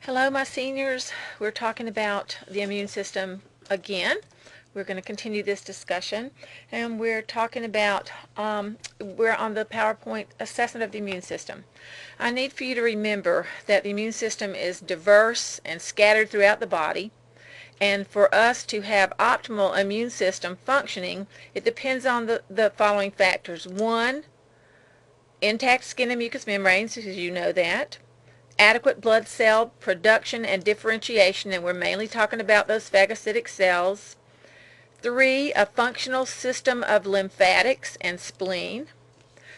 Hello, my seniors. We're talking about the immune system again. We're going to continue this discussion, and we're talking about, we're on the PowerPoint assessment of the immune system. I need for you to remember that the immune system is diverse and scattered throughout the body, and for us to have optimal immune system functioning, it depends on the following factors. One, intact skin and mucous membranes, because you know that. Adequate blood cell production and differentiation, and we're mainly talking about those phagocytic cells. 3, a functional system of lymphatics and spleen.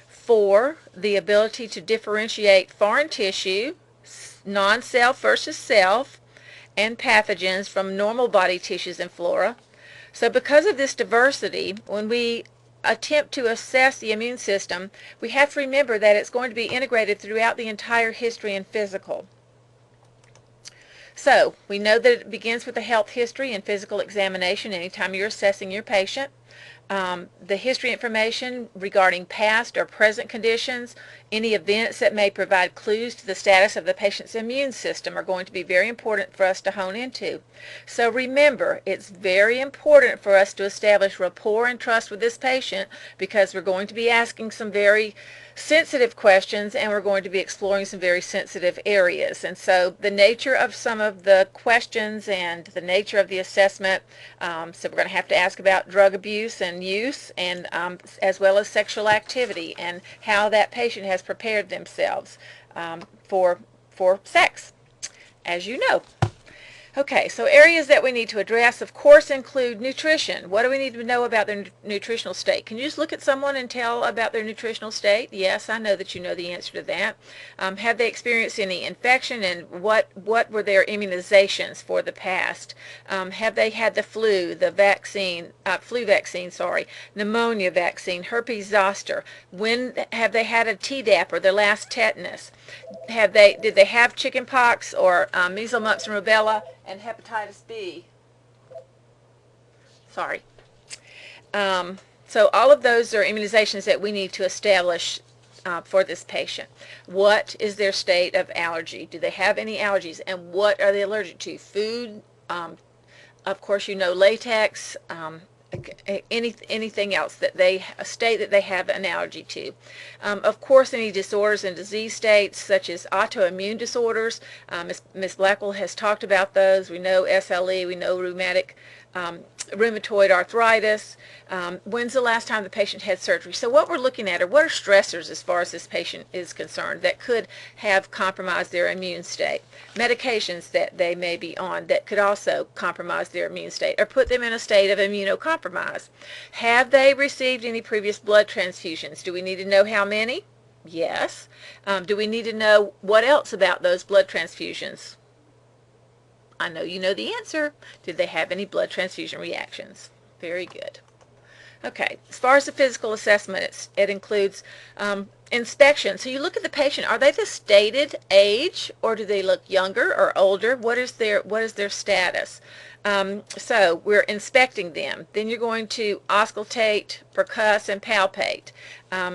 4, the ability to differentiate foreign tissue, non-self versus self, and pathogens from normal body tissues and flora. So because of this diversity, when we attempt to assess the immune system, we have to remember that it's going to be integrated throughout the entire history and physical. So we know that it begins with a health history and physical examination anytime you're assessing your patient. The history information regarding past or present conditions, any events that may provide clues to the status of the patient's immune system are going to be very important for us to hone into. So remember, it's very important for us to establish rapport and trust with this patient, because we're going to be asking some very sensitive questions, and we're going to be exploring some very sensitive areas. And so the nature of some of the questions and the nature of the assessment, so we're going to have to ask about drug abuse and use, and as well as sexual activity and how that patient has prepared themselves for sex, as you know. Okay, so areas that we need to address, of course, include nutrition. What do we need to know about their nutritional state? Can you just look at someone and tell about their nutritional state? Yes, I know that you know the answer to that. Have they experienced any infection, and what were their immunizations for the past? Have they had the flu vaccine, pneumonia vaccine, herpes zoster? When have they had a Tdap or their last tetanus? Did they have chicken pox or measles, mumps, and rubella, and hepatitis B? Sorry. So all of those are immunizations that we need to establish for this patient. What is their state of allergy? Do they have any allergies, and what are they allergic to? Food, of course, you know, latex, anything else that they state that they have an allergy to. Of course, any disorders and disease states such as autoimmune disorders. Ms. Blackwell has talked about those. We know SLE, we know rheumatoid arthritis. When's the last time the patient had surgery? So what we're looking at are what are stressors as far as this patient is concerned that could have compromised their immune state. Medications that they may be on that could also compromise their immune state or put them in a state of immunocompromise. Have they received any previous blood transfusions? Do we need to know how many? Yes. Do we need to know what else about those blood transfusions? I know you know the answer. Did they have any blood transfusion reactions? Very good. Okay, as far as the physical assessment, it includes inspection. So you look at the patient. Are they the stated age, or do they look younger or older? What is their status? So we're inspecting them. Then you're going to auscultate, percuss, and palpate.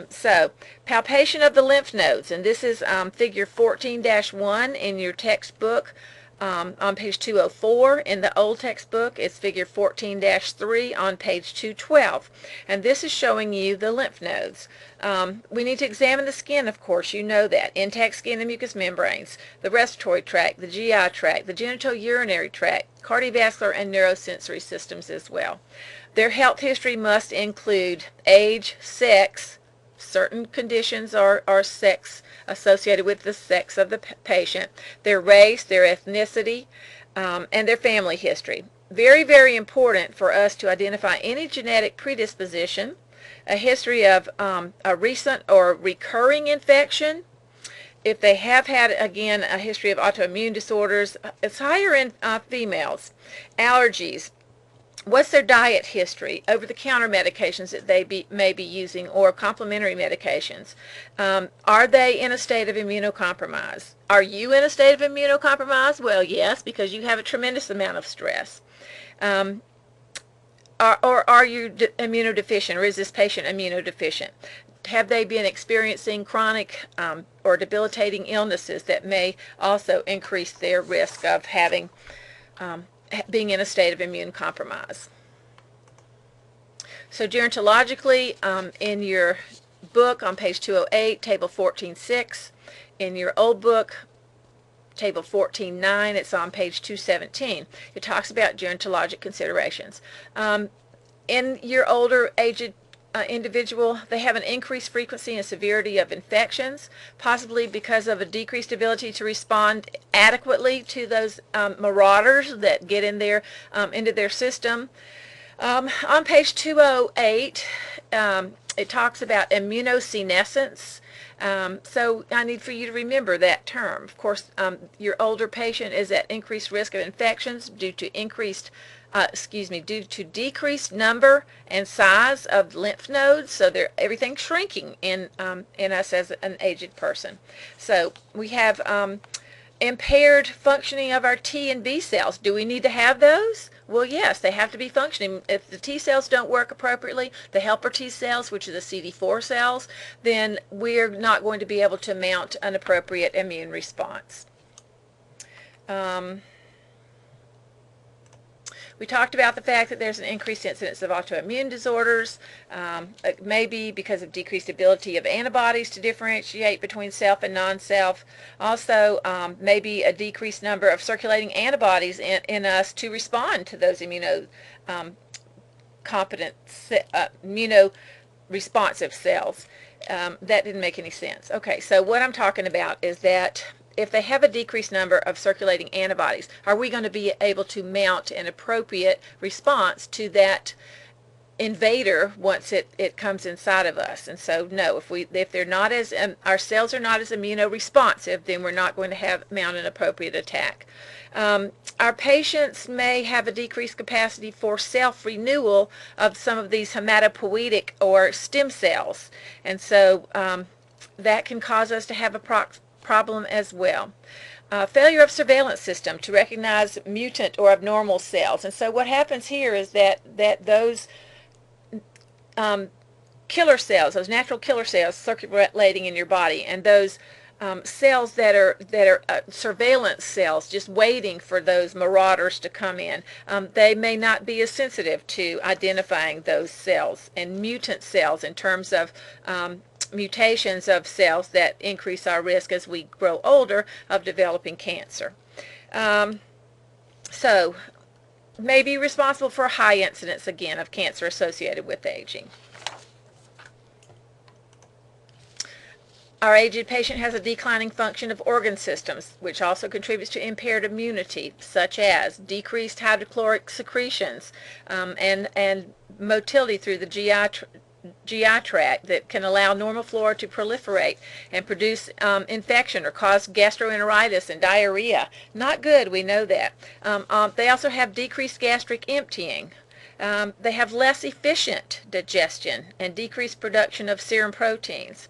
So palpation of the lymph nodes, and this is figure 14-1 in your textbook. On page 204 in the old textbook, it's figure 14-3 on page 212. And this is showing you the lymph nodes. We need to examine the skin, of course, you know that. Intact skin and mucous membranes, the respiratory tract, the GI tract, the genitourinary tract, cardiovascular and neurosensory systems as well. Their health history must include age, sex. Certain conditions are sex associated with the sex of the patient, their race, their ethnicity, and their family history. Very, very important for us to identify any genetic predisposition, a history of a recent or recurring infection. If they have had, again, a history of autoimmune disorders, it's higher in females. Allergies. What's their diet history, over-the-counter medications that they may be using, or complementary medications? Are they in a state of immunocompromise? Are you in a state of immunocompromise? Well, yes, because you have a tremendous amount of stress. Or are you immunodeficient, or is this patient immunodeficient? Have they been experiencing chronic or debilitating illnesses that may also increase their risk of having being in a state of immune compromise. So gerontologically, in your book on page 208, table 14.6, in your old book, table 14.9, it's on page 217. It talks about gerontologic considerations. In your older aged individual, they have an increased frequency and severity of infections, possibly because of a decreased ability to respond adequately to those marauders that get in there into their system. On page 208, it talks about immunosenescence. So I need for you to remember that term. Of course, your older patient is at increased risk of infections due to decreased number and size of lymph nodes. So everything's shrinking in us as an aged person. So we have impaired functioning of our T and B cells. Do we need to have those? Well, yes, they have to be functioning. If the T cells don't work appropriately, the helper T cells, which are the CD4 cells, then we're not going to be able to mount an appropriate immune response. We talked about the fact that there's an increased incidence of autoimmune disorders, maybe because of decreased ability of antibodies to differentiate between self and non-self. Also, maybe a decreased number of circulating antibodies in us to respond to those immunoresponsive cells. That didn't make any sense. Okay, so what I'm talking about is that if they have a decreased number of circulating antibodies, are we going to be able to mount an appropriate response to that invader once it comes inside of us? And so no, if they're not as our cells are not as immunoresponsive, then we're not going to mount an appropriate attack. Our patients may have a decreased capacity for self-renewal of some of these hematopoietic or stem cells, and so that can cause us to have a problem as well. Failure of surveillance system to recognize mutant or abnormal cells. And so what happens here is that those killer cells, those natural killer cells circulating in your body, and those cells that are surveillance cells just waiting for those marauders to come in, they may not be as sensitive to identifying those cells and mutant cells in terms of mutations of cells that increase our risk as we grow older of developing cancer. So may be responsible for a high incidence again of cancer associated with aging. Our aged patient has a declining function of organ systems, which also contributes to impaired immunity, such as decreased hydrochloric secretions and motility through the GI tract that can allow normal flora to proliferate and produce infection or cause gastroenteritis and diarrhea. Not good, we know that. They also have decreased gastric emptying. They have less efficient digestion and decreased production of serum proteins.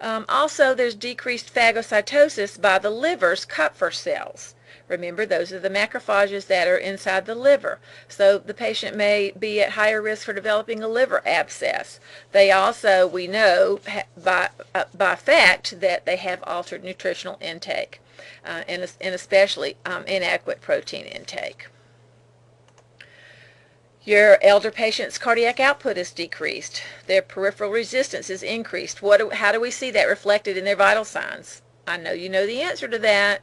Also, there's decreased phagocytosis by the liver's Kupffer cells. Remember, those are the macrophages that are inside the liver. So the patient may be at higher risk for developing a liver abscess. They also, we know by fact that they have altered nutritional intake and especially inadequate protein intake. Your elder patient's cardiac output is decreased. Their peripheral resistance is increased. How do we see that reflected in their vital signs? I know you know the answer to that.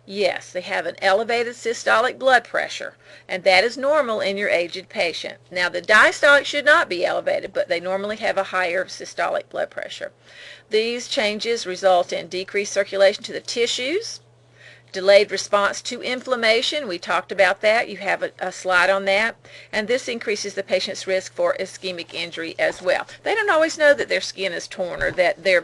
Yes, they have an elevated systolic blood pressure, and that is normal in your aged patient. Now, the diastolic should not be elevated, but they normally have a higher systolic blood pressure. These changes result in decreased circulation to the tissues, delayed response to inflammation. We talked about that. You have a slide on that. And this increases the patient's risk for ischemic injury as well. They don't always know that their skin is torn or that they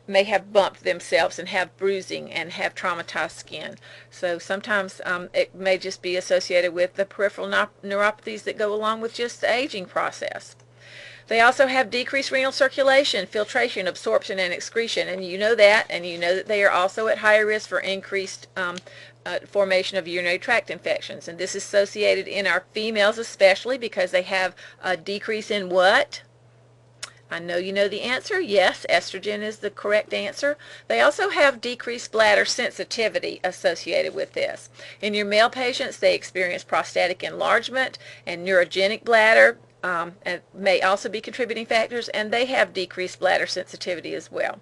may have bumped themselves and have bruising and have traumatized skin. So sometimes it may just be associated with the peripheral neuropathies that go along with just the aging process. They also have decreased renal circulation, filtration, absorption, and excretion, and you know that, and you know that they are also at higher risk for increased formation of urinary tract infections. And this is associated in our females especially because they have a decrease in what? I know you know the answer. Yes, estrogen is the correct answer. They also have decreased bladder sensitivity associated with this. In your male patients, they experience prostatic enlargement and neurogenic bladder, and may also be contributing factors, and they have decreased bladder sensitivity as well.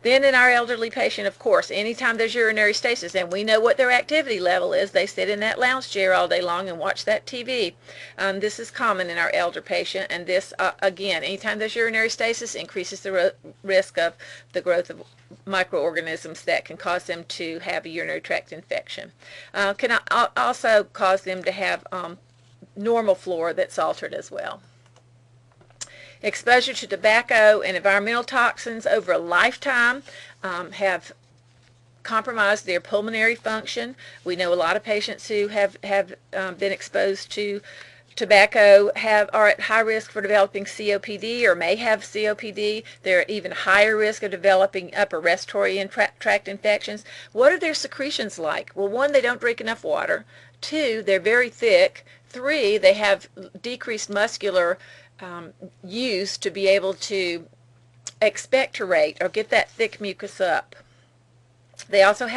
Then in our elderly patient, of course, anytime there's urinary stasis, and we know what their activity level is, they sit in that lounge chair all day long and watch that TV. This is common in our elder patient, and this, again, anytime there's urinary stasis, increases the risk of the growth of microorganisms that can cause them to have a urinary tract infection. Can also cause them to have normal flora that's altered as well. Exposure to tobacco and environmental toxins over a lifetime have compromised their pulmonary function. We know a lot of patients who have been exposed to tobacco are at high risk for developing COPD or may have COPD. They're at even higher risk of developing upper respiratory tract infections. What are their secretions like? Well, one, they don't drink enough water. Two, they're very thick. Three, they have decreased muscular use to be able to expectorate or get that thick mucus up. They also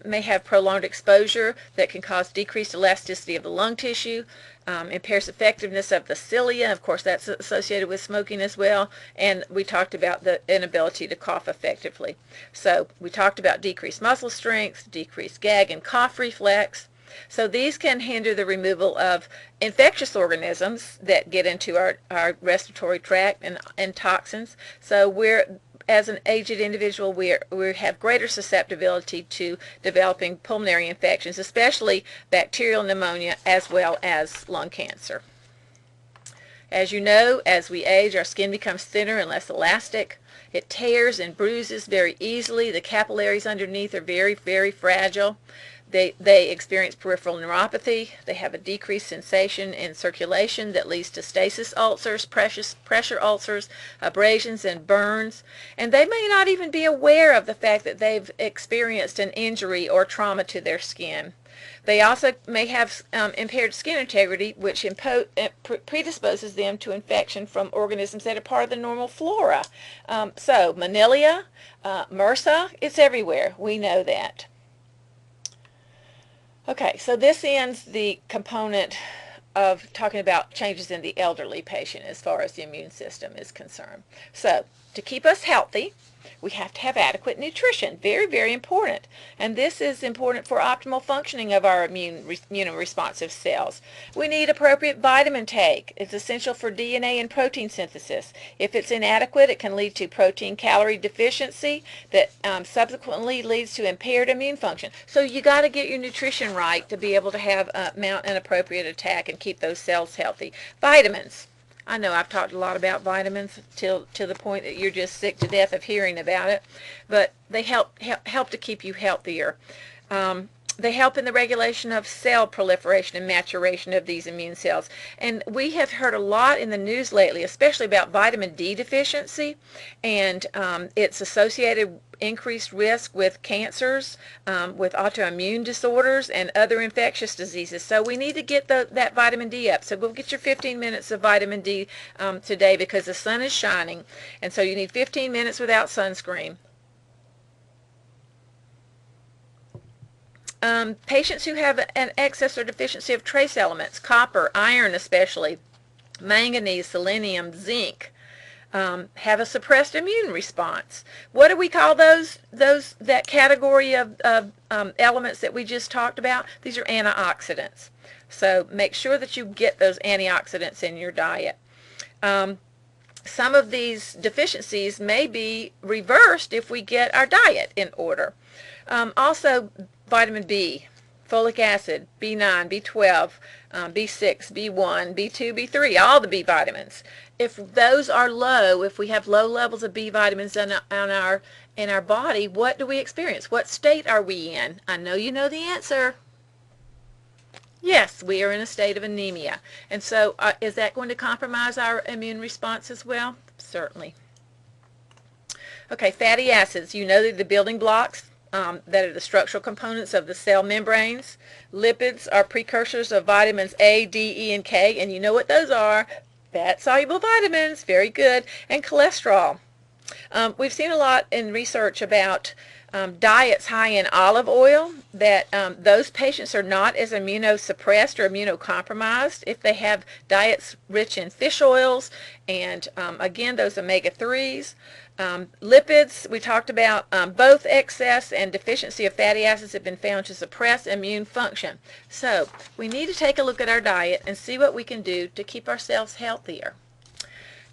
may have prolonged exposure that can cause decreased elasticity of the lung tissue, impairs effectiveness of the cilia. Of course, that's associated with smoking as well. And we talked about the inability to cough effectively. So we talked about decreased muscle strength, decreased gag and cough reflex. So these can hinder the removal of infectious organisms that get into our respiratory tract and toxins. So as an aged individual, we have greater susceptibility to developing pulmonary infections, especially bacterial pneumonia as well as lung cancer. As you know, as we age, our skin becomes thinner and less elastic. It tears and bruises very easily. The capillaries underneath are very, very fragile. They experience peripheral neuropathy. They have a decreased sensation in circulation that leads to stasis ulcers, pressure ulcers, abrasions, and burns. And they may not even be aware of the fact that they've experienced an injury or trauma to their skin. They also may have impaired skin integrity, which predisposes them to infection from organisms that are part of the normal flora. So Manila, MRSA, it's everywhere. We know that. Okay, so this ends the component of talking about changes in the elderly patient as far as the immune system is concerned. So, to keep us healthy, we have to have adequate nutrition. Very, very important. And this is important for optimal functioning of our immunoresponsive cells. We need appropriate vitamin take. It's essential for DNA and protein synthesis. If it's inadequate, it can lead to protein-calorie deficiency that subsequently leads to impaired immune function. So you got to get your nutrition right to be able to mount an appropriate attack and keep those cells healthy. Vitamins. I know I've talked a lot about vitamins to the point that you're just sick to death of hearing about it, but they help to keep you healthier. They help in the regulation of cell proliferation and maturation of these immune cells. And we have heard a lot in the news lately, especially about vitamin D deficiency, and its associated increased risk with cancers, with autoimmune disorders, and other infectious diseases. So we need to get that vitamin D up. So go get your 15 minutes of vitamin D today, because the sun is shining, and so you need 15 minutes without sunscreen. Patients who have an excess or deficiency of trace elements, copper, iron especially, manganese, selenium, zinc, have a suppressed immune response. What do we call that category of elements that we just talked about? These are antioxidants. So make sure that you get those antioxidants in your diet. Some of these deficiencies may be reversed if we get our diet in order. Also, vitamin B, folic acid, B9, B12, B6, B1, B2, B3, all the B vitamins. If those are low, if we have low levels of B vitamins in our body, what do we experience? What state are we in? I know you know the answer. Yes, we are in a state of anemia. And so is that going to compromise our immune response as well? Certainly. Okay, fatty acids. You know the building blocks that are the structural components of the cell membranes. Lipids are precursors of vitamins A, D, E, and K, and you know what those are. Fat-soluble vitamins, very good, and cholesterol. We've seen a lot in research about diets high in olive oil, that those patients are not as immunosuppressed or immunocompromised if they have diets rich in fish oils and, again, those omega-3s. Lipids, we talked about, both excess and deficiency of fatty acids have been found to suppress immune function. So we need to take a look at our diet and see what we can do to keep ourselves healthier.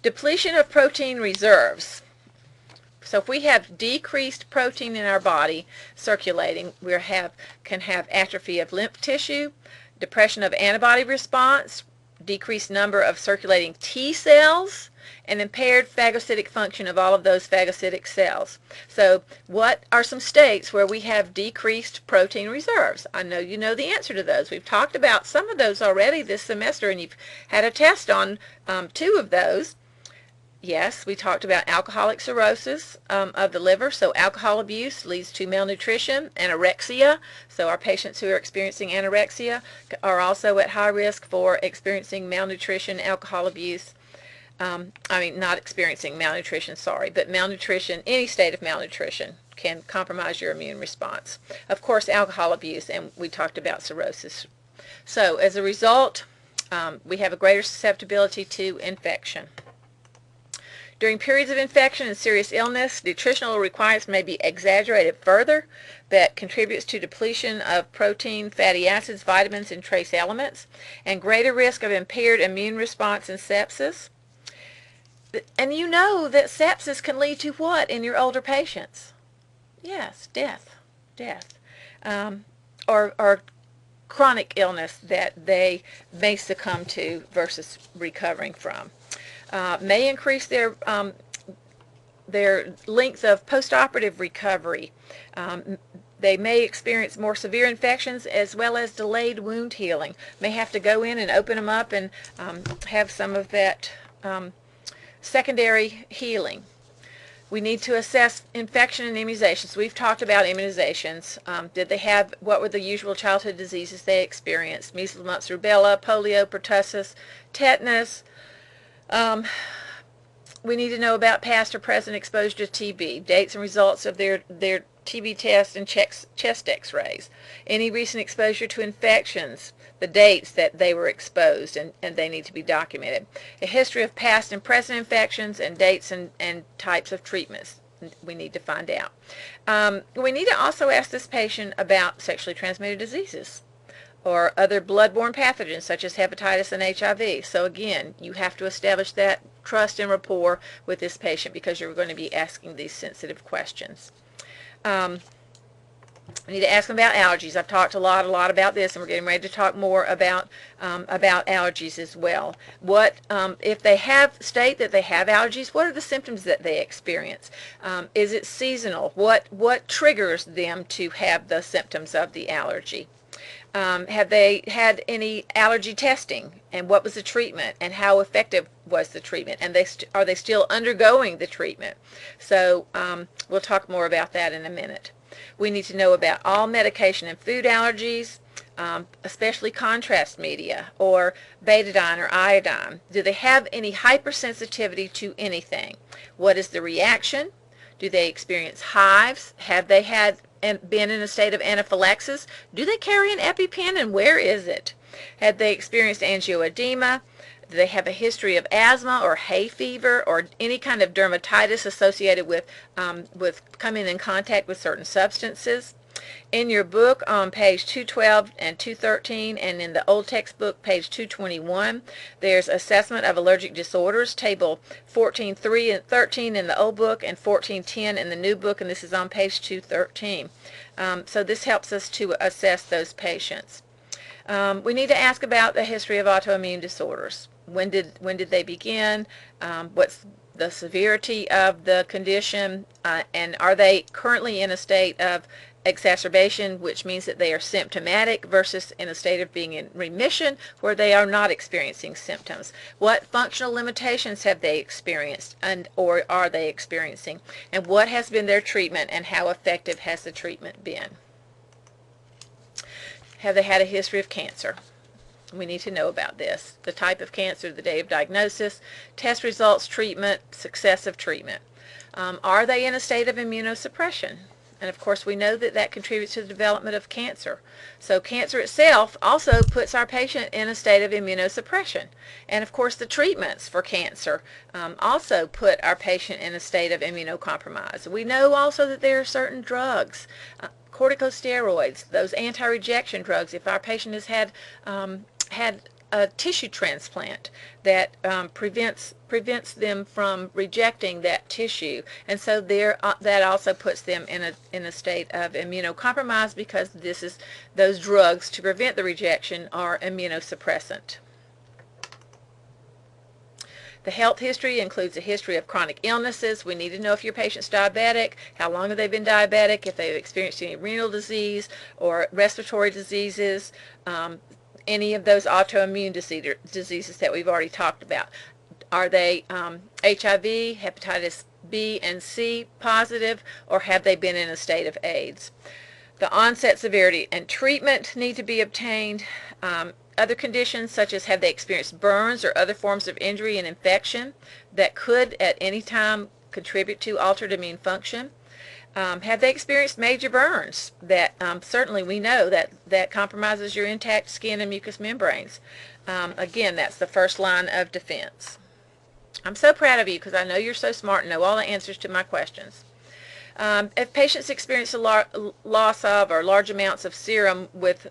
Depletion of protein reserves. So if we have decreased protein in our body circulating, we can have atrophy of lymph tissue, depression of antibody response, decreased number of circulating T cells, and impaired phagocytic function of all of those phagocytic cells. So what are some states where we have decreased protein reserves? I know you know the answer to those. We've talked about some of those already this semester, and you've had a test on 2 of those. Yes, we talked about alcoholic cirrhosis of the liver, so alcohol abuse leads to malnutrition, anorexia, so our patients who are experiencing anorexia are also at high risk for experiencing malnutrition, alcohol abuse. Not experiencing malnutrition, sorry, but malnutrition, any state of malnutrition can compromise your immune response. Of course, alcohol abuse, and we talked about cirrhosis. So as a result, we have a greater susceptibility to infection. During periods of infection and serious illness, nutritional requirements may be exaggerated further. That contributes to depletion of protein, fatty acids, vitamins, and trace elements, and greater risk of impaired immune response and sepsis. And you know that sepsis can lead to what in your older patients? Yes, death. Or chronic illness that they may succumb to versus recovering from. May increase their length of postoperative recovery. They may experience more severe infections as well as delayed wound healing. May have to go in and open them up and have some of that secondary healing. We need to assess infection and immunizations. We've talked about immunizations. What were the usual childhood diseases they experienced? Measles, mumps, rubella, polio, pertussis, tetanus. We need to know about past or present exposure to TB, dates and results of their TB test and chest x-rays, any recent exposure to infections, the dates that they were exposed, and they need to be documented. A history of past and present infections and dates and types of treatments we need to find out. We need to also ask this patient about sexually transmitted diseases or other bloodborne pathogens such as hepatitis and HIV. So again, you have to establish that trust and rapport with this patient because you're going to be asking these sensitive questions. We need to ask them about allergies. I've talked a lot about this, and we're getting ready to talk more about allergies as well. If they state that they have allergies, what are the symptoms that they experience? Is it seasonal? What triggers them to have the symptoms of the allergy? Have they had any allergy testing, and what was the treatment, and how effective was the treatment, and are they still undergoing the treatment? So we'll talk more about that in a minute. We need to know about all medication and food allergies, especially contrast media or betadine or iodine. Do they have any hypersensitivity to anything? What is the reaction? Do they experience hives? Have they been in a state of anaphylaxis? Do they carry an EpiPen, and where is it? Have they experienced angioedema? Do they have a history of asthma or hay fever or any kind of dermatitis associated with coming in contact with certain substances? In your book on page 212 and 213, and in the old textbook, page 221, there's assessment of allergic disorders, table 14.3 and 13 in the old book and 14.10 in the new book, and this is on page 213. So this helps us to assess those patients. We need to ask about the history of autoimmune disorders. When did they begin? What's the severity of the condition? And are they currently in a state of exacerbation, which means that they are symptomatic, versus in a state of being in remission where they are not experiencing symptoms? What functional limitations have they experienced or are they experiencing? And what has been their treatment, and how effective has the treatment been? Have they had a history of cancer? We need to know about this. The type of cancer, the date of diagnosis, test results, treatment, success of treatment. Are they in a state of immunosuppression? And of course we know that that contributes to the development of cancer. So cancer itself also puts our patient in a state of immunosuppression. And of course the treatments for cancer also put our patient in a state of immunocompromise. We know also that there are certain drugs, corticosteroids, those anti-rejection drugs, if our patient has had a tissue transplant that prevents them from rejecting that tissue, and so that also puts them in a state of immunocompromise, because those drugs to prevent the rejection are immunosuppressant. The health history includes a history of chronic illnesses. We need to know if your patient's diabetic, how long have they been diabetic, if they've experienced any renal disease or respiratory diseases, any of those autoimmune diseases that we've already talked about. Are they HIV, hepatitis B and C positive, or have they been in a state of AIDS? The onset, severity, and treatment need to be obtained. Other conditions, such as have they experienced burns or other forms of injury and infection that could at any time contribute to altered immune function. Have they experienced major burns that certainly we know that compromises your intact skin and mucous membranes. Again, that's the first line of defense. I'm so proud of you because I know you're so smart and know all the answers to my questions. If patients experience a loss of or large amounts of serum with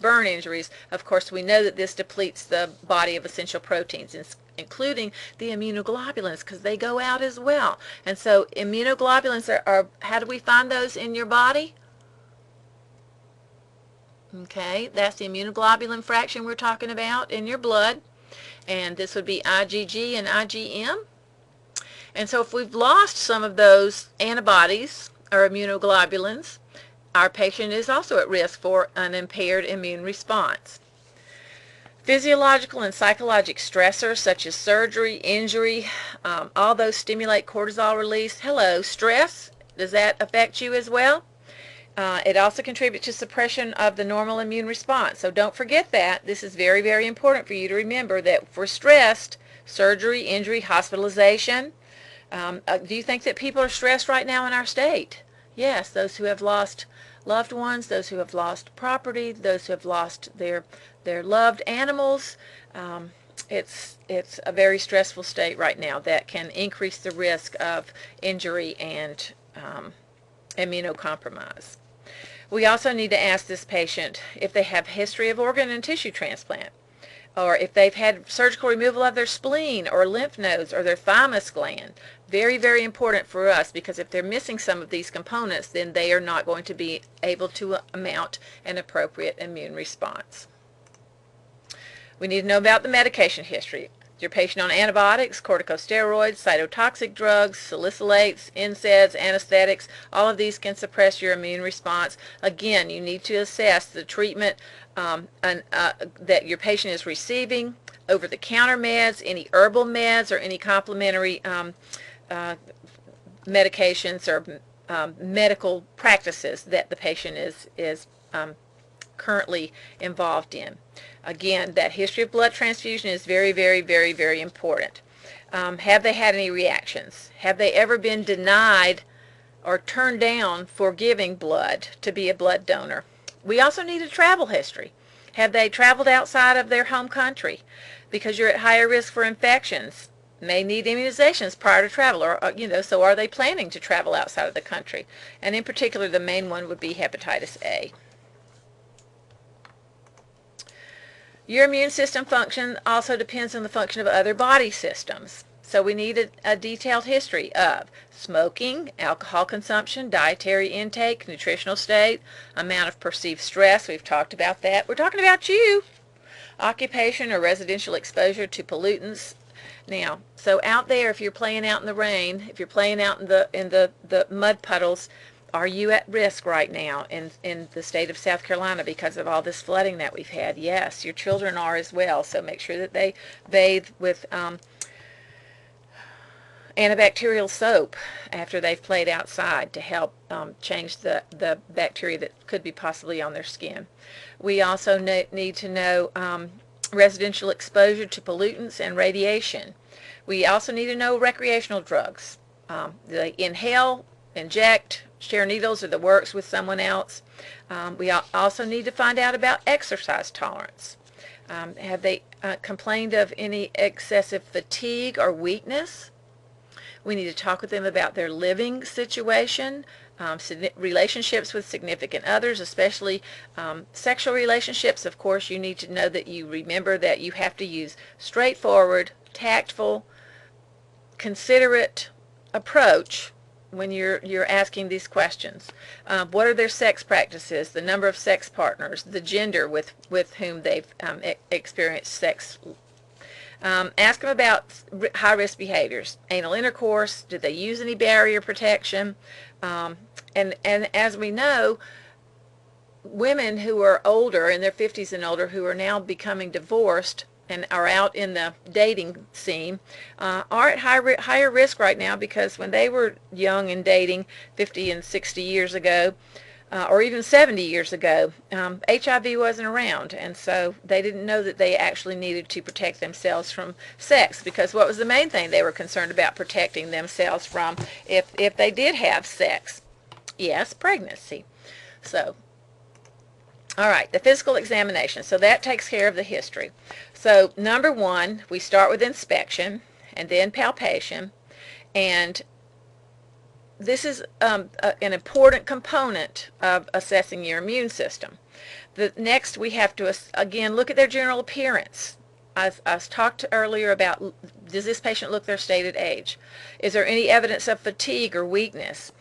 burn injuries, of course we know that this depletes the body of essential proteins, including the immunoglobulins, because they go out as well. And so immunoglobulins are how do we find those in your body? Okay, that's the immunoglobulin fraction we're talking about in your blood, and this would be IgG and IgM. And so if we've lost some of those antibodies or immunoglobulins, our patient is also at risk for an impaired immune response. Physiological and psychological stressors such as surgery, injury, all those stimulate cortisol release. Hello, stress, does that affect you as well? It also contributes to suppression of the normal immune response. So don't forget that. This is very, very important for you to remember that if we're stressed, surgery, injury, hospitalization. Do you think that people are stressed right now in our state? Yes, those who have lost loved ones, those who have lost property, those who have lost their loved animals. It's a very stressful state right now that can increase the risk of injury and immunocompromise. We also need to ask this patient if they have history of organ and tissue transplant, or if they've had surgical removal of their spleen or lymph nodes or their thymus gland. Very, very important for us, because if they're missing some of these components, then they are not going to be able to mount an appropriate immune response. We need to know about the medication history. Is your patient on antibiotics, corticosteroids, cytotoxic drugs, salicylates, NSAIDs, anesthetics? All of these can suppress your immune response. Again, you need to assess the treatment that your patient is receiving, over-the-counter meds, any herbal meds, or any complementary medications or medical practices that the patient is currently involved in. Again, that history of blood transfusion is very, very, very, very important. Have they had any reactions? Have they ever been denied or turned down for giving blood to be a blood donor? We also need a travel history. Have they traveled outside of their home country? Because you're at higher risk for infections. May need immunizations prior to travel, or so are they planning to travel outside of the country? And in particular, the main one would be hepatitis A. Your immune system function also depends on the function of other body systems. So we need a detailed history of smoking, alcohol consumption, dietary intake, nutritional state, amount of perceived stress. We've talked about that. We're talking about you. Occupation or residential exposure to pollutants. Now, so out there, if you're playing out in the rain, if you're playing out in the mud puddles, are you at risk right now in the state of South Carolina because of all this flooding that we've had? Yes, your children are as well. So make sure that they bathe with antibacterial soap after they've played outside to help change the bacteria that could be possibly on their skin. We also need to know residential exposure to pollutants and radiation. We also need to know recreational drugs. They inhale, inject, share needles or the works with someone else. We also need to find out about exercise tolerance. Have they complained of any excessive fatigue or weakness? We need to talk with them about their living situation, relationships with significant others, especially sexual relationships. Of course, you need to know that you remember that you have to use straightforward, tactful, considerate approach when you're asking these questions. What are their sex practices, the number of sex partners, the gender with whom they've experienced sex. Ask them about high-risk behaviors, anal intercourse, do they use any barrier protection, and as we know, women who are older, in their 50s and older, who are now becoming divorced and are out in the dating scene, are at higher risk right now, because when they were young and dating 50 and 60 years ago, or even 70 years ago, HIV wasn't around, and so they didn't know that they actually needed to protect themselves from sex, because what was the main thing they were concerned about protecting themselves from if they did have sex? Yes, pregnancy. So, all right, the physical examination. So that takes care of the history. So number one, we start with inspection and then palpation, and this is an important component of assessing your immune system. Next, we have to, again, look at their general appearance. I talked earlier about, does this patient look their stated age? Is there any evidence of fatigue or weakness?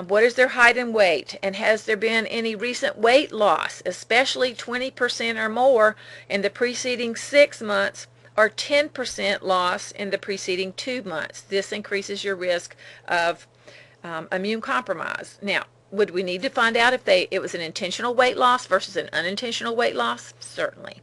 What is their height and weight? And has there been any recent weight loss, especially 20% or more in the preceding 6 months, or 10% loss in the preceding 2 months? This increases your risk of immune compromise. Now, would we need to find out if it was an intentional weight loss versus an unintentional weight loss? Certainly.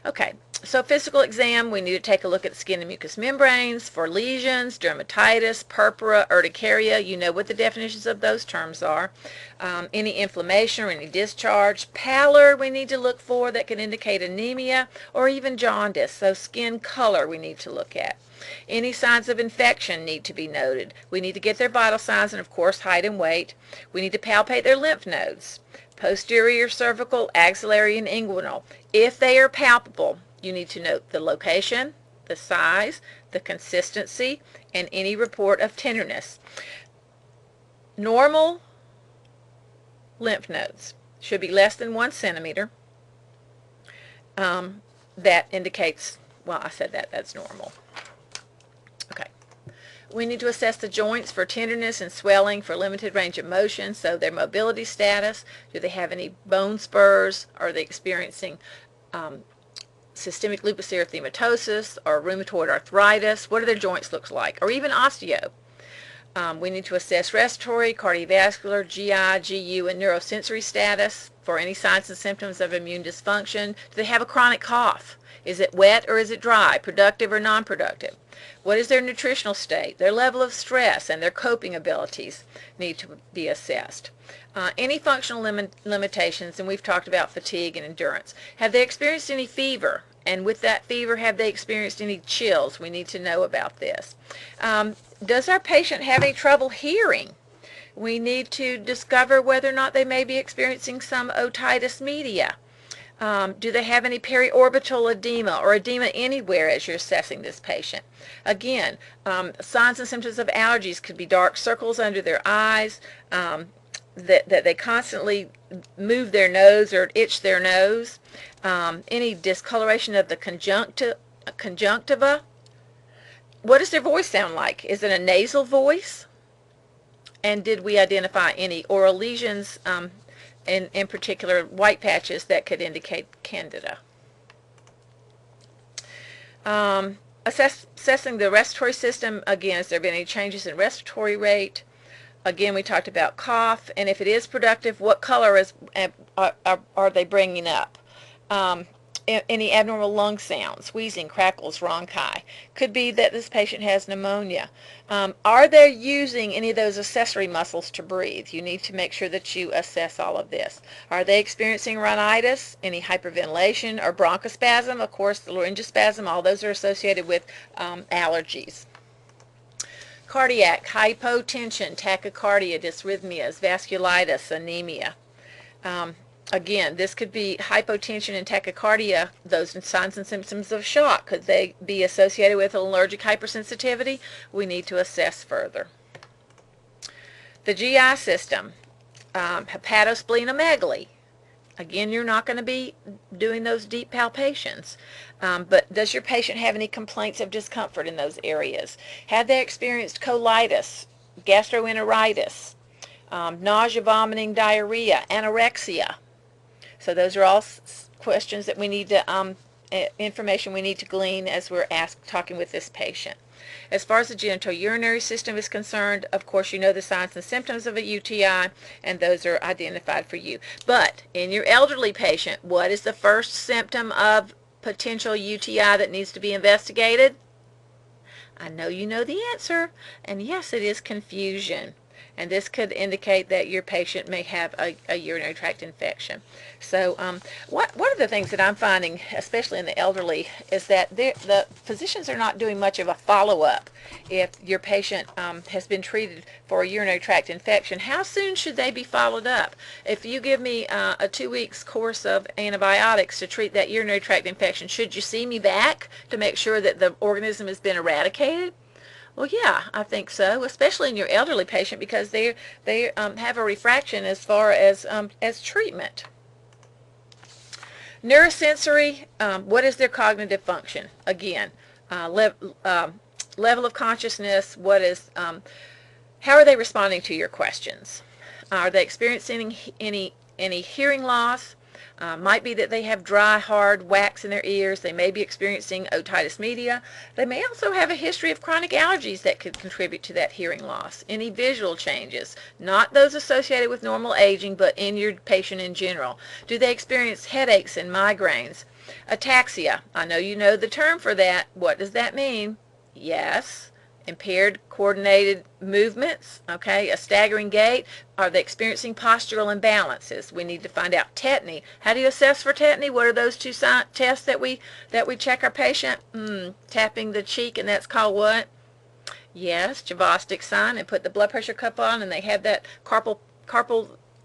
Okay, so physical exam, we need to take a look at skin and mucous membranes for lesions, dermatitis, purpura, urticaria. You know what the definitions of those terms are. Any inflammation or any discharge. Pallor we need to look for that can indicate anemia or even jaundice. So skin color we need to look at. Any signs of infection need to be noted. We need to get their vital signs and, of course, height and weight. We need to palpate their lymph nodes, posterior, cervical, axillary, and inguinal. If they are palpable, you need to note the location, the size, the consistency, and any report of tenderness. Normal lymph nodes should be less than 1 centimeter. That indicates, well, I said that's normal. Okay. We need to assess the joints for tenderness and swelling, for limited range of motion, so their mobility status. Do they have any bone spurs? Are they experiencing systemic lupus erythematosus or rheumatoid arthritis? What do their joints look like? Or even osteo. We need to assess respiratory, cardiovascular, GI, GU, and neurosensory status for any signs and symptoms of immune dysfunction. Do they have a chronic cough? Is it wet or is it dry, productive or non-productive? What is their nutritional state? Their level of stress and their coping abilities need to be assessed. Any functional limitations, and we've talked about fatigue and endurance. Have they experienced any fever? And with that fever, have they experienced any chills? We need to know about this. Does our patient have any trouble hearing? We need to discover whether or not they may be experiencing some otitis media. Do they have any periorbital edema or edema anywhere as you're assessing this patient? Again, signs and symptoms of allergies could be dark circles under their eyes, that they constantly move their nose or itch their nose, any discoloration of the conjunctiva. What does their voice sound like? Is it a nasal voice? And did we identify any oral lesions, in particular white patches that could indicate candida? Assessing the respiratory system, again, has there been any changes in respiratory rate? Again, we talked about cough, and if it is productive, what color are they bringing up? any abnormal lung sounds, wheezing, crackles, rhonchi. Could be that this patient has pneumonia. Are they using any of those accessory muscles to breathe? You need to make sure that you assess all of this. Are they experiencing rhinitis, any hyperventilation, or bronchospasm? Of course, the laryngospasm, all those are associated with allergies. Cardiac, hypotension, tachycardia, dysrhythmias, vasculitis, anemia. Again, this could be hypotension and tachycardia, those signs and symptoms of shock. Could they be associated with allergic hypersensitivity? We need to assess further. The GI system, hepatosplenomegaly. Again, you're not going to be doing those deep palpations, but does your patient have any complaints of discomfort in those areas? Have they experienced colitis, gastroenteritis, nausea, vomiting, diarrhea, anorexia? So those are all questions that we need to, information we need to glean as we're talking with this patient. As far as the genitourinary system is concerned, of course, you know the signs and symptoms of a UTI, and those are identified for you. But in your elderly patient, what is the first symptom of potential UTI that needs to be investigated? I know you know the answer, and yes, it is confusion. And this could indicate that your patient may have a urinary tract infection. So one of the things that I'm finding, especially in the elderly, is that the physicians are not doing much of a follow-up. If your patient has been treated for a urinary tract infection, how soon should they be followed up? If you give me a 2 weeks course of antibiotics to treat that urinary tract infection, should you see me back to make sure that the organism has been eradicated? Well, yeah, I think so, especially in your elderly patient, because they have a refraction as far as treatment. Neurosensory, what is their cognitive function? Again, level of consciousness, how are they responding to your questions? Are they experiencing any hearing loss? Might be that they have dry, hard wax in their ears. They may be experiencing otitis media. They may also have a history of chronic allergies that could contribute to that hearing loss. Any visual changes, not those associated with normal aging, but in your patient in general. Do they experience headaches and migraines? Ataxia, I know you know the term for that. What does that mean? Yes. Impaired coordinated movements, okay, a staggering gait. Are they experiencing postural imbalances? We need to find out. Tetany. How do you assess for tetany? What are those two tests that we check our patient? Tapping the cheek, and that's called what? Yes, Javastic sign, and put the blood pressure cuff on, and they have that carpal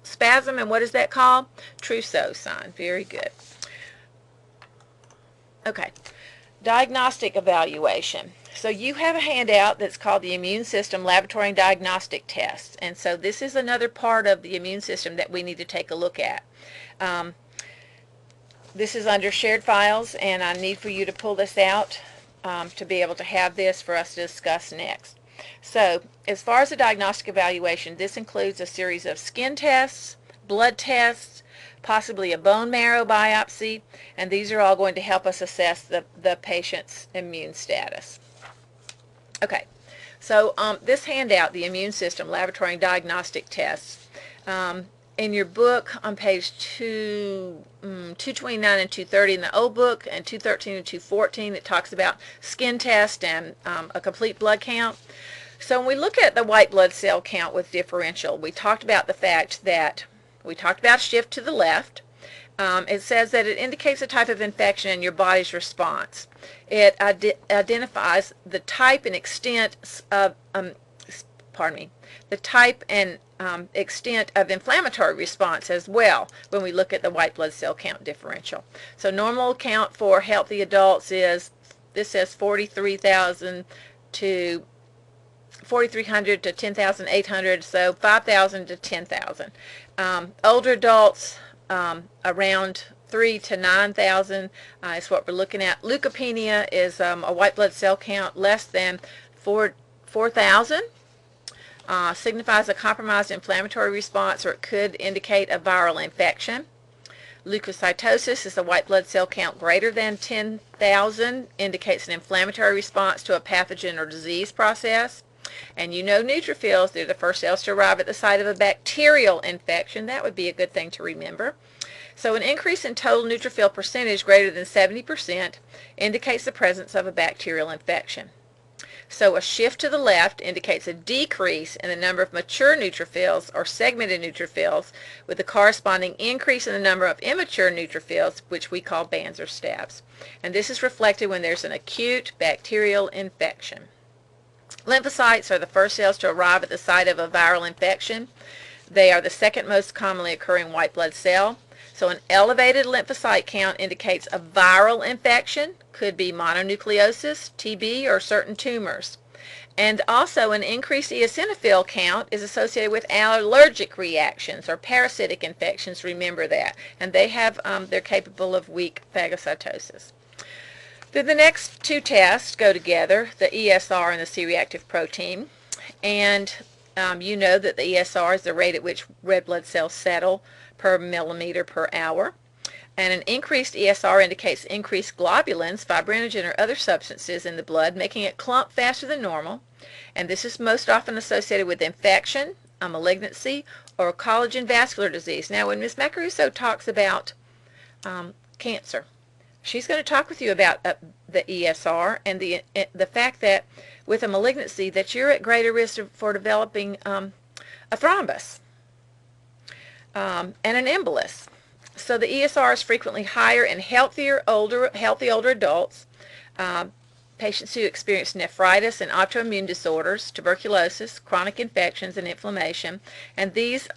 spasm, and what is that called? Trousseau sign. Very good. Okay, diagnostic evaluation. So you have a handout that's called the Immune System Laboratory and Diagnostic Tests. And so this is another part of the immune system that we need to take a look at. This is under shared files, and I need for you to pull this out to be able to have this for us to discuss next. So as far as the diagnostic evaluation, this includes a series of skin tests, blood tests, possibly a bone marrow biopsy, and these are all going to help us assess the patient's immune status. Okay, so this handout, the Immune System Laboratory and Diagnostic Tests, in your book on page 229 and 230 in the old book, and 213 and 214, it talks about skin test and a complete blood count. So when we look at the white blood cell count with differential, we talked about the fact that we talked about shift to the left. It says that it indicates a type of infection in your body's response. It identifies the type and extent of, the type and extent of inflammatory response as well when we look at the white blood cell count differential. So normal count for healthy adults is, this says 43,000 to 4,300 to 10,800, so 5,000 to 10,000. Older adults, around 3,000 to 9,000 is what we're looking at. Leukopenia is a white blood cell count less than 4,000. Signifies a compromised inflammatory response, or it could indicate a viral infection. Leukocytosis is a white blood cell count greater than 10,000, indicates an inflammatory response to a pathogen or disease process. And you know neutrophils, they're the first cells to arrive at the site of a bacterial infection. That would be a good thing to remember. So an increase in total neutrophil percentage greater than 70% indicates the presence of a bacterial infection. So a shift to the left indicates a decrease in the number of mature neutrophils or segmented neutrophils with the corresponding increase in the number of immature neutrophils, which we call bands or stabs. And this is reflected when there's an acute bacterial infection. Lymphocytes are the first cells to arrive at the site of a viral infection. They are the second most commonly occurring white blood cell. So an elevated lymphocyte count indicates a viral infection, could be mononucleosis, TB, or certain tumors. And also an increased eosinophil count is associated with allergic reactions or parasitic infections, remember that. And they're capable of weak phagocytosis. Then the next two tests go together, the ESR and the C-reactive protein. And you know that the ESR is the rate at which red blood cells settle per millimeter per hour. And an increased ESR indicates increased globulins, fibrinogen, or other substances in the blood, making it clump faster than normal. And this is most often associated with infection, a malignancy, or collagen vascular disease. Now, when Ms. Macaruso talks about cancer, she's going to talk with you about the ESR and the fact that with a malignancy that you're at greater risk for developing a thrombus and an embolus. So the ESR is frequently higher in healthy older adults, patients who experience nephritis and autoimmune disorders, tuberculosis, chronic infections, and inflammation. And these,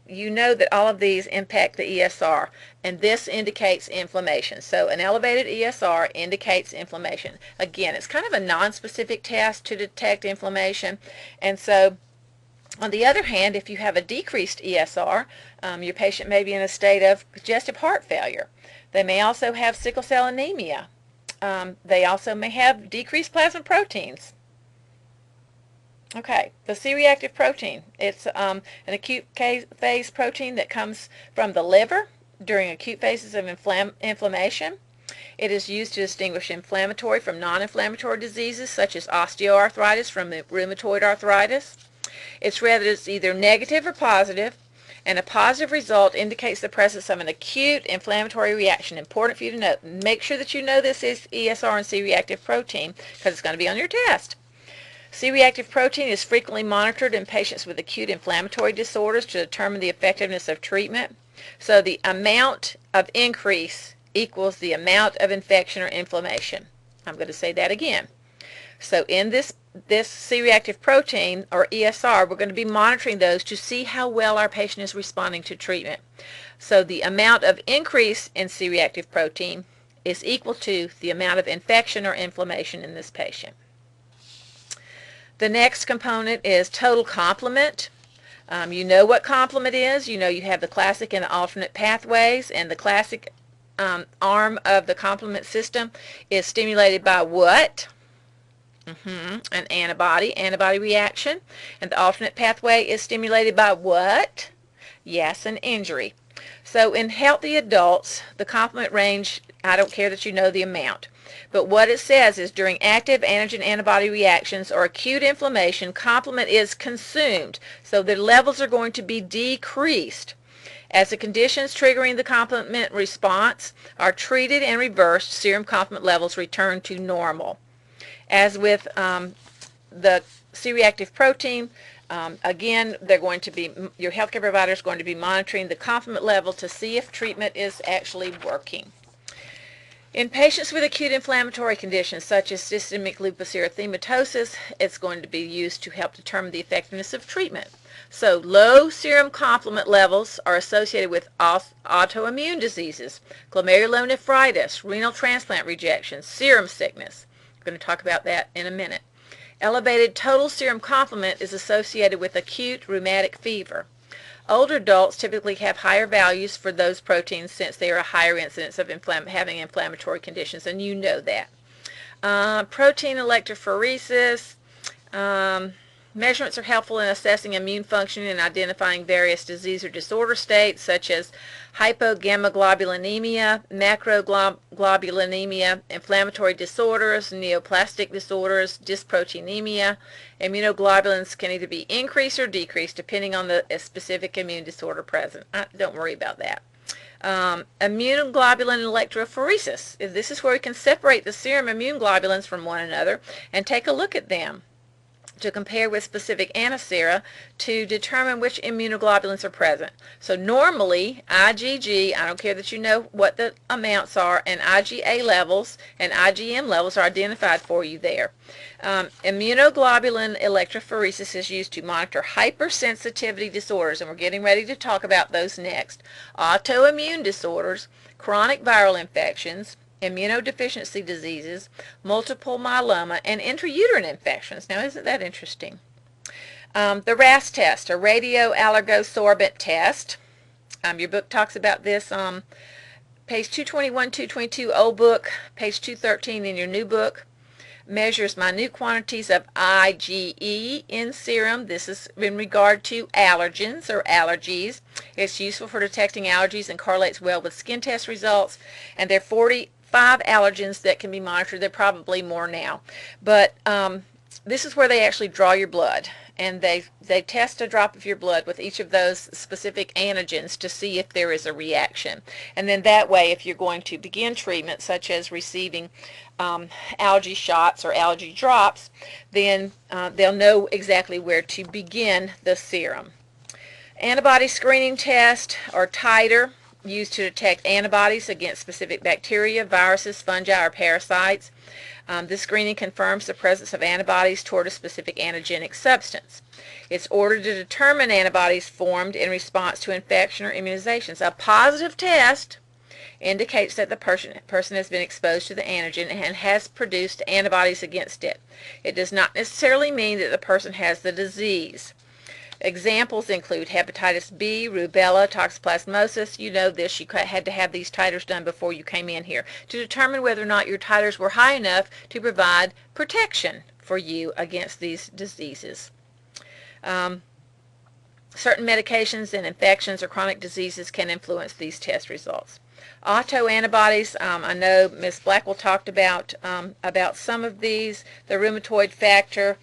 you know that all of these impact the ESR, and this indicates inflammation. So an elevated ESR indicates inflammation. Again, it's kind of a non-specific test to detect inflammation, and so on the other hand, if you have a decreased ESR, your patient may be in a state of congestive heart failure. They may also have sickle cell anemia. They also may have decreased plasma proteins. Okay, the C-reactive protein. It's an acute phase protein that comes from the liver during acute phases of inflammation. It is used to distinguish inflammatory from non-inflammatory diseases such as osteoarthritis from rheumatoid arthritis. It's read as either negative or positive, and a positive result indicates the presence of an acute inflammatory reaction. Important for you to know. Make sure that you know this is ESR and C-reactive protein because it's going to be on your test. C-reactive protein is frequently monitored in patients with acute inflammatory disorders to determine the effectiveness of treatment. So the amount of increase equals the amount of infection or inflammation. I'm going to say that again. So in this C-reactive protein, or ESR, we're going to be monitoring those to see how well our patient is responding to treatment. So the amount of increase in C-reactive protein is equal to the amount of infection or inflammation in this patient. The next component is total complement. You know what complement is. You know you have the classic and the alternate pathways, and the classic arm of the complement system is stimulated by what? An antibody reaction. And the alternate pathway is stimulated by what? Yes, an injury. So in healthy adults, the complement range, I don't care that you know the amount, but what it says is during active antigen-antibody reactions or acute inflammation, complement is consumed. So the levels are going to be decreased. As the conditions triggering the complement response are treated and reversed, serum complement levels return to normal. As with the C-reactive protein, again, your healthcare provider is going to be monitoring the complement level to see if treatment is actually working. In patients with acute inflammatory conditions such as systemic lupus erythematosus, it's going to be used to help determine the effectiveness of treatment. So low serum complement levels are associated with autoimmune diseases, glomerulonephritis, renal transplant rejection, serum sickness. We're going to talk about that in a minute. Elevated total serum complement is associated with acute rheumatic fever. Older adults typically have higher values for those proteins since they are a higher incidence of having inflammatory conditions, and you know that. Protein electrophoresis. Measurements are helpful in assessing immune function and identifying various disease or disorder states such as hypogammaglobulinemia, macroglobulinemia, inflammatory disorders, neoplastic disorders, dysproteinemia. Immunoglobulins can either be increased or decreased depending on the specific immune disorder present. Don't worry about that. Immunoglobulin electrophoresis. This is where we can separate the serum immune globulins from one another and take a look at them to compare with specific antisera to determine which immunoglobulins are present. So normally IgG, I don't care that you know what the amounts are, and IgA levels and IgM levels are identified for you there. Immunoglobulin electrophoresis is used to monitor hypersensitivity disorders, and we're getting ready to talk about those next. Autoimmune disorders, chronic viral infections, immunodeficiency diseases, multiple myeloma, and intrauterine infections. Now, isn't that interesting? The RAS test, a radioallergosorbent test. Your book talks about this. Page 221, 222, old book, page 213 in your new book. Measures minute quantities of IgE in serum. This is in regard to allergens or allergies. It's useful for detecting allergies and correlates well with skin test results. And there are 45 allergens that can be monitored. There are probably more now. But this is where they actually draw your blood, and they test a drop of your blood with each of those specific antigens to see if there is a reaction. And then that way, if you're going to begin treatment, such as receiving allergy shots or allergy drops, then they'll know exactly where to begin the serum. Antibody screening test or titer, used to detect antibodies against specific bacteria, viruses, fungi, or parasites. This screening confirms the presence of antibodies toward a specific antigenic substance. It's ordered to determine antibodies formed in response to infection or immunizations. A positive test indicates that the person has been exposed to the antigen and has produced antibodies against it. It does not necessarily mean that the person has the disease. Examples include hepatitis B, rubella, toxoplasmosis. You know this. You had to have these titers done before you came in here to determine whether or not your titers were high enough to provide protection for you against these diseases. Certain medications and infections or chronic diseases can influence these test results. Autoantibodies, I know Ms. Blackwell talked about some of these. The rheumatoid factor,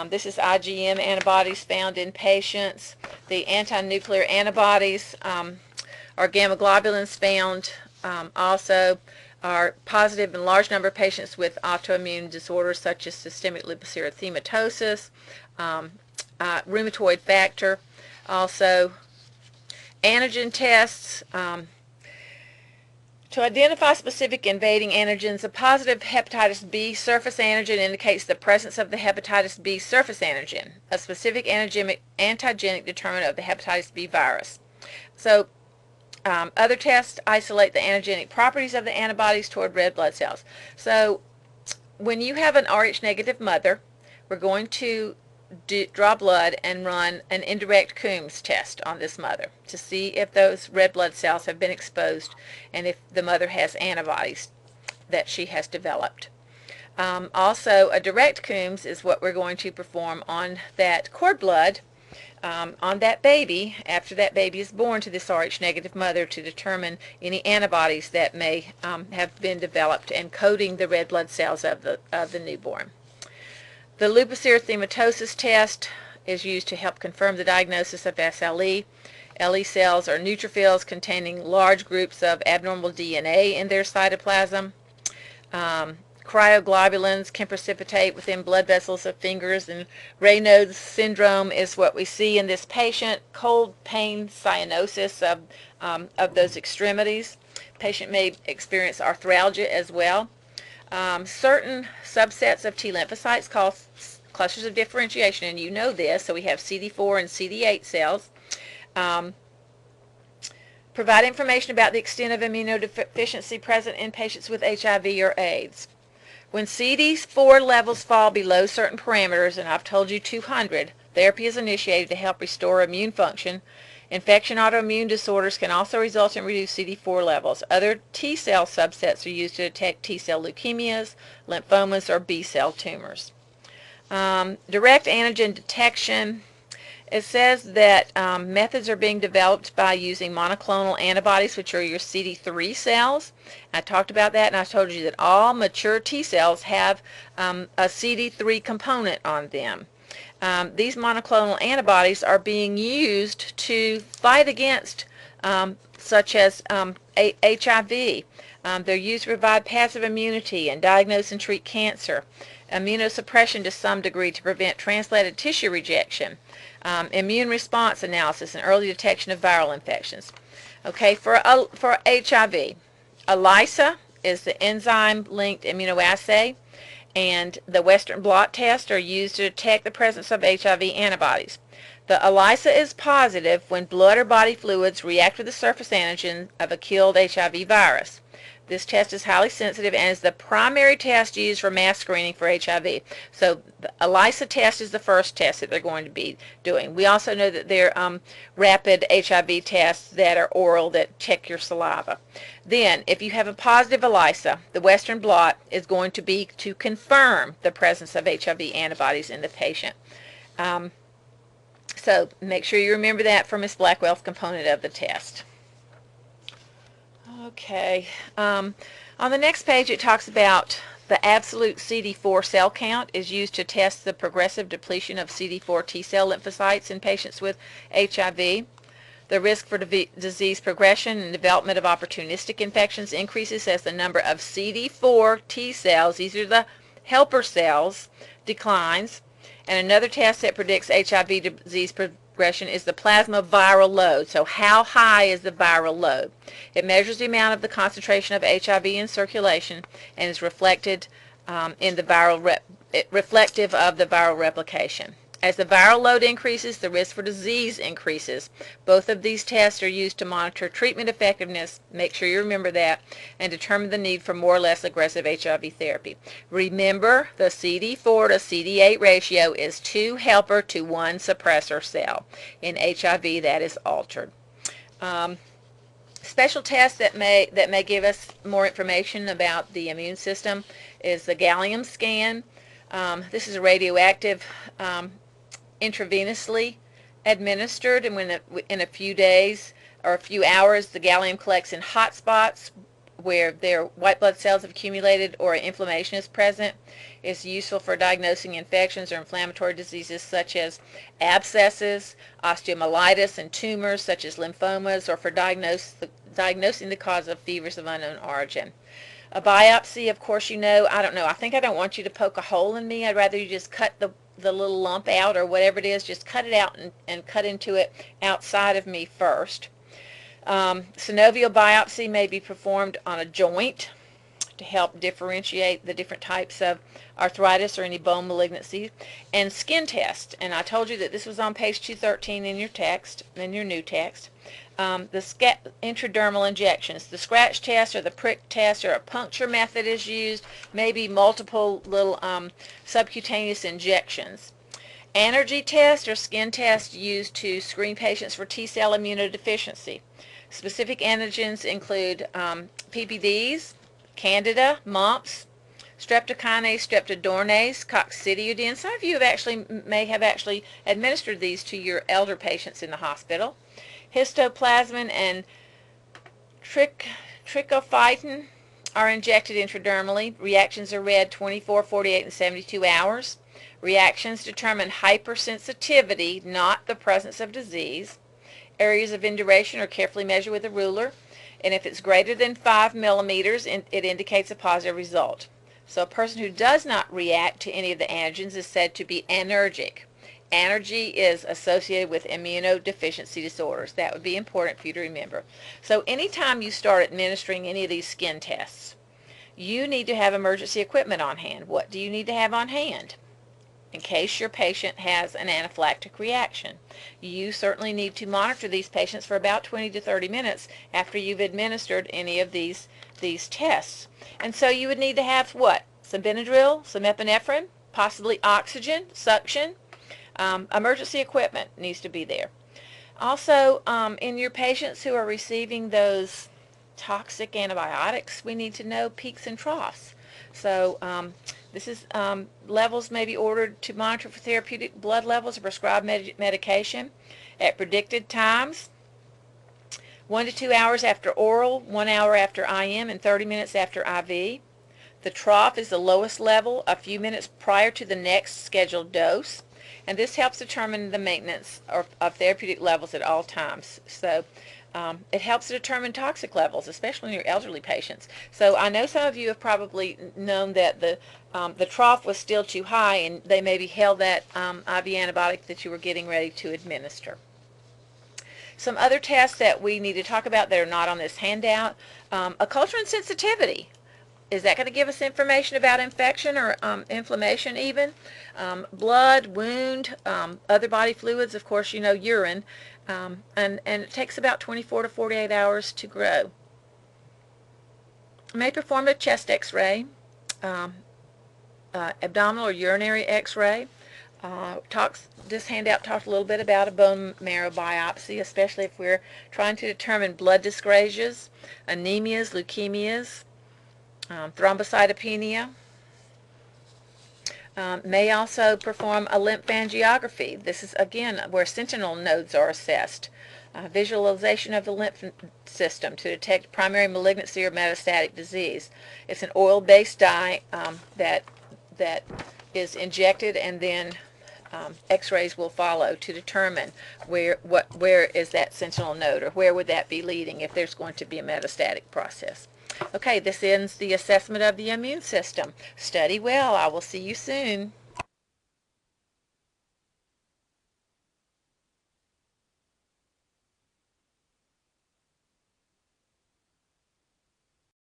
this is IgM antibodies found in patients. The anti-nuclear antibodies are gamma globulins found also are positive in large number of patients with autoimmune disorders such as systemic lupus erythematosus, rheumatoid factor. Also, antigen tests. To identify specific invading antigens, a positive hepatitis B surface antigen indicates the presence of the hepatitis B surface antigen, a specific antigenic determinant of the hepatitis B virus. So, other tests isolate the antigenic properties of the antibodies toward red blood cells. So, when you have an Rh negative mother, we're going to draw blood and run an indirect Coombs test on this mother to see if those red blood cells have been exposed and if the mother has antibodies that she has developed. Also, a direct Coombs is what we're going to perform on that cord blood on that baby after that baby is born to this Rh negative mother to determine any antibodies that may have been developed encoding the red blood cells of the newborn. The lupus erythematosus test is used to help confirm the diagnosis of SLE. LE cells are neutrophils containing large groups of abnormal DNA in their cytoplasm. Cryoglobulins can precipitate within blood vessels of fingers, and Raynaud's syndrome is what we see in this patient, cold pain cyanosis of those extremities. Patient may experience arthralgia as well. Certain subsets of T lymphocytes called clusters of differentiation, and you know this, so we have CD4 and CD8 cells. Provide information about the extent of immunodeficiency present in patients with HIV or AIDS. When CD4 levels fall below certain parameters, and I've told you 200, therapy is initiated to help restore immune function. Infection autoimmune disorders can also result in reduced CD4 levels. Other T cell subsets are used to detect T cell leukemias, lymphomas, or B cell tumors. Direct antigen detection. It says that methods are being developed by using monoclonal antibodies, which are your CD3 cells. I talked about that, and I told you that all mature T cells have a CD3 component on them. These monoclonal antibodies are being used to fight against such as HIV. They're used to provide passive immunity and diagnose and treat cancer. Immunosuppression to some degree to prevent transplanted tissue rejection. Immune response analysis and early detection of viral infections. Okay, for HIV, ELISA is the enzyme-linked immunoassay, and the Western blot test are used to detect the presence of HIV antibodies. The ELISA is positive when blood or body fluids react with the surface antigen of a killed HIV virus. This test is highly sensitive and is the primary test used for mass screening for HIV. So the ELISA test is the first test that they're going to be doing. We also know that there are rapid HIV tests that are oral that check your saliva. Then, if you have a positive ELISA, the Western blot is going to be to confirm the presence of HIV antibodies in the patient. So make sure you remember that for Ms. Blackwell's component of the test. Okay, on the next page it talks about the absolute CD4 cell count is used to test the progressive depletion of CD4 T cell lymphocytes in patients with HIV. The risk for disease progression and development of opportunistic infections increases as the number of CD4 T cells, these are the helper cells, declines. And another test that predicts HIV disease progression is the plasma viral load. So how high is the viral load? It measures the amount of the concentration of HIV in circulation and is reflected in the reflective of the viral replication. As the viral load increases, the risk for disease increases. Both of these tests are used to monitor treatment effectiveness, make sure you remember that, and determine the need for more or less aggressive HIV therapy. Remember, the CD4 to CD8 ratio is 2 helper to 1 suppressor cell. In HIV, that is altered. Special tests that may give us more information about the immune system is the gallium scan. This is a radioactive intravenously administered, and when in a few days or a few hours the gallium collects in hot spots where their white blood cells have accumulated or inflammation is present. It's useful for diagnosing infections or inflammatory diseases such as abscesses, osteomyelitis, and tumors such as lymphomas, or for diagnosing the cause of fevers of unknown origin. A biopsy, of course, I think I don't want you to poke a hole in me. I'd rather you just cut the little lump out or whatever it is, just cut it out and cut into it outside of me first. Synovial biopsy may be performed on a joint to help differentiate the different types of arthritis or any bone malignancy. And skin test, and I told you that this was on page 213 in your text, in your new text. The intradermal injections, the scratch test or the prick test or a puncture method is used, maybe multiple little subcutaneous injections. Anergy test or skin test used to screen patients for T-cell immunodeficiency. Specific antigens include PPDs, Candida, mumps, streptokinase, streptodornase, coccidiodin. Some of you may have actually administered these to your elder patients in the hospital. Histoplasmin and trichophytin are injected intradermally. Reactions are read 24, 48, and 72 hours. Reactions determine hypersensitivity, not the presence of disease. Areas of induration are carefully measured with a ruler, and if it's greater than 5 millimeters, it indicates a positive result. So a person who does not react to any of the antigens is said to be anergic. Anergy is associated with immunodeficiency disorders. That would be important for you to remember. So anytime you start administering any of these skin tests, you need to have emergency equipment on hand. What do you need to have on hand? In case your patient has an anaphylactic reaction. You certainly need to monitor these patients for about 20 to 30 minutes after you've administered any of these tests. And so you would need to have what? Some Benadryl, some epinephrine, possibly oxygen, suction. Emergency equipment needs to be there. Also, in your patients who are receiving those toxic antibiotics, we need to know peaks and troughs. So this is levels may be ordered to monitor for therapeutic blood levels or prescribed medication at predicted times. 1 to 2 hours after oral, 1 hour after IM, and 30 minutes after IV. The trough is the lowest level a few minutes prior to the next scheduled dose. And this helps determine the maintenance of therapeutic levels at all times. So it helps to determine toxic levels, especially in your elderly patients. So I know some of you have probably known that the trough was still too high, and they maybe held that IV antibiotic that you were getting ready to administer. Some other tests that we need to talk about that are not on this handout, a culture and sensitivity. Is that going to give us information about infection or inflammation even? Blood, wound, other body fluids, of course, you know, urine, and it takes about 24 to 48 hours to grow. May perform a chest x-ray, abdominal or urinary x-ray. This handout talks a little bit about a bone marrow biopsy, especially if we're trying to determine blood dyscrasias, anemias, leukemias, thrombocytopenia. May also perform a lymphangiography. This is, again, where sentinel nodes are assessed. Visualization of the lymph system to detect primary malignancy or metastatic disease. It's an oil-based dye that is injected, and then x-rays will follow to determine where is that sentinel node, or where would that be leading if there's going to be a metastatic process. Okay, this ends the assessment of the immune system. Study well. I will see you soon.